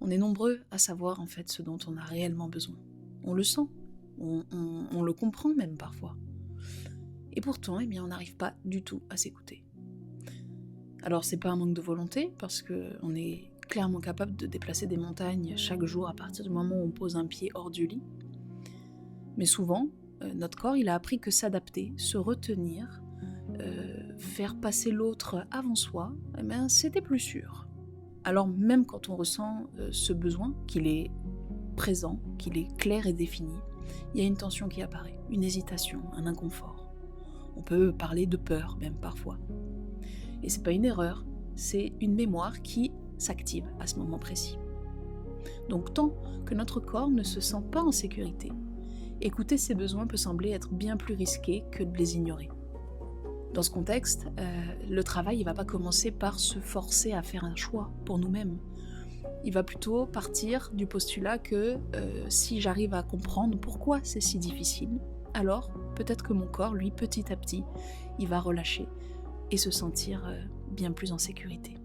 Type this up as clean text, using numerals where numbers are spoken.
On est nombreux à savoir en fait ce dont on a réellement besoin. On le sent, on le comprend même parfois. Et pourtant, eh bien, on n'arrive pas du tout à s'écouter. Alors c'est pas un manque de volonté, parce qu'on est clairement capable de déplacer des montagnes chaque jour à partir du moment où on pose un pied hors du lit. Mais souvent, notre corps il a appris que s'adapter, se retenir, faire passer l'autre avant soi, eh bien, c'était plus sûr. Alors même quand on ressent ce besoin, qu'il est présent, qu'il est clair et défini, il y a une tension qui apparaît, une hésitation, un inconfort. On peut parler de peur même parfois. Et c'est pas une erreur, c'est une mémoire qui s'active à ce moment précis. Donc tant que notre corps ne se sent pas en sécurité, écouter ses besoins peut sembler être bien plus risqué que de les ignorer. Dans ce contexte, le travail ne va pas commencer par se forcer à faire un choix pour nous-mêmes. Il va plutôt partir du postulat que si j'arrive à comprendre pourquoi c'est si difficile, alors peut-être que mon corps, lui, petit à petit, il va relâcher et se sentir bien plus en sécurité.